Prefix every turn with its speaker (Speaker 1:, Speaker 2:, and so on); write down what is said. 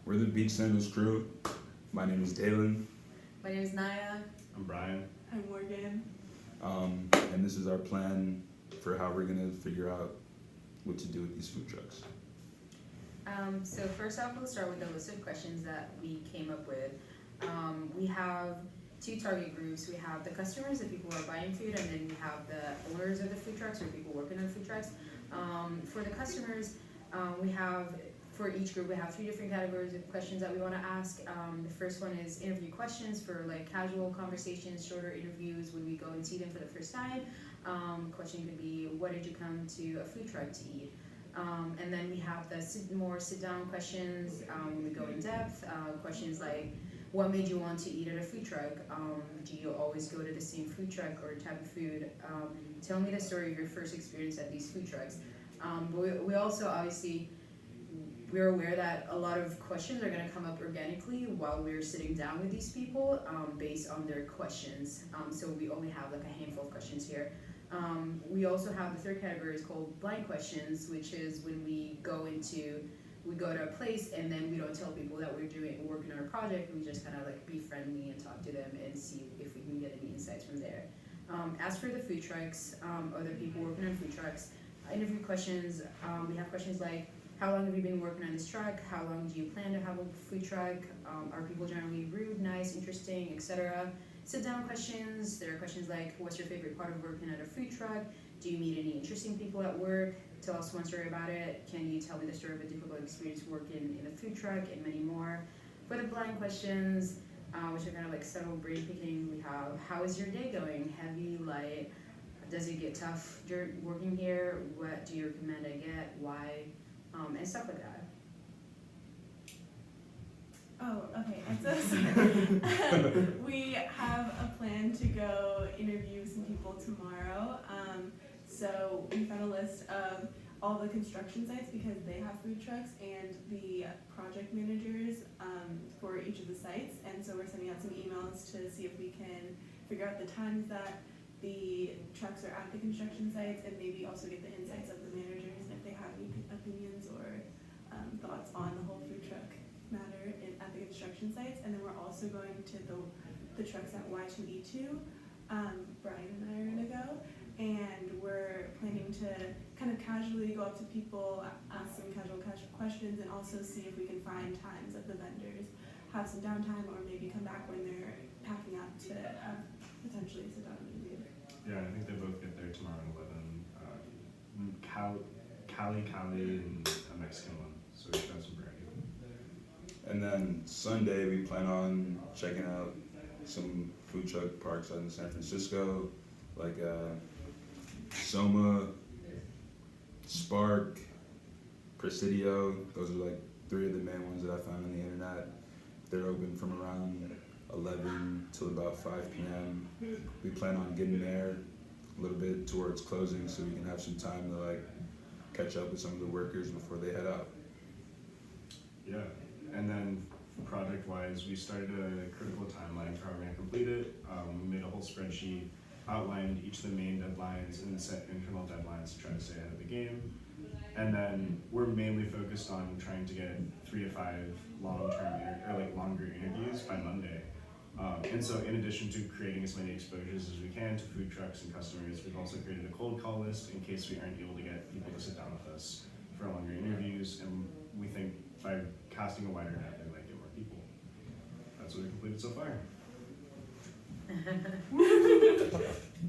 Speaker 1: We're the Beach Sandals crew. My name is Dalen.
Speaker 2: My name is Naya.
Speaker 3: I'm Brian.
Speaker 4: I'm Morgan.
Speaker 1: And this is our plan for how we're gonna figure out what to do with these food trucks.
Speaker 2: So first off, we'll start with the list of questions that we came up with. We have two target groups. We have the customers, the people who are buying food, and then we have the owners of the food trucks or people working on food trucks. For the customers, for each group, we have three different categories of questions that we want to ask. The first one is interview questions for like casual conversations, shorter interviews when we go and see them for the first time. Question could be, what did you come to a food truck to eat? And then we have the more sit-down questions when we go in depth. Questions like, what made you want to eat at a food truck? Do you always go to the same food truck or type of food? Tell me the story of your first experience at these food trucks. But we also obviously, we're aware that a lot of questions are going to come up organically while we're sitting down with these people based on their questions. So we only have like a handful of questions here. We also have the third category is called blind questions, which is when we go to a place and then we don't tell people that we're working on a project. We just kind of like be friendly and talk to them and see if we can get any insights from there. As for the food trucks, or the people working on food trucks, interview questions, we have questions like, how long have you been working on this truck? How long do you plan to have a food truck? Are people generally rude, nice, interesting, etc.? Sit down questions. There are questions like, what's your favorite part of working at a food truck? Do you meet any interesting people at work? Tell us one story about it. Can you tell me the story of a difficult experience working in a food truck, and many more. For the blind questions, which are kind of like subtle brain picking, we have, how is your day going? Heavy, light? Does it get tough working here? What do you recommend I get? Why? And stuff like that.
Speaker 4: Oh, okay. And so we have a plan to go interview some people tomorrow. So we found a list of all the construction sites because they have food trucks and the project managers for each of the sites. And so we're sending out some emails to see if we can figure out the times that the trucks are at the construction sites and maybe also get the insights of the managers and if they have any opinions or thoughts on the whole food truck matter at the construction sites. And then we're also going to the trucks at Y2E2. Brian and I are going to go, and we're planning to kind of casually go up to people, ask some casual questions, and also see if we can find times that the vendors have some downtime or maybe come back when they're packing up to potentially sit down and interview.
Speaker 3: Yeah, I think they both get there tomorrow at 11. Cali, and a Mexican one, so we should have some variety.
Speaker 1: And then Sunday, we plan on checking out some food truck parks out in San Francisco, like Soma, Spark, Presidio. Those are like three of the main ones that I found on the internet. They're open from around 11 till about 5 p.m. We plan on getting there a little bit towards closing so we can have some time to like catch up with some of the workers before they head out.
Speaker 3: Yeah, and then project-wise, we started a critical timeline for how we're going to complete it. We made a whole spreadsheet, outlined each of the main deadlines and set internal deadlines to try to stay ahead of the game. And then we're mainly focused on trying to get 3 to 5 longer interviews by Monday. And so in addition to creating as many exposures as we can to food trucks and customers, we've also created a cold call list in case we aren't able to get people to sit down with us for longer interviews. And we think by casting a wider net, they might get more people. That's what we completed so far.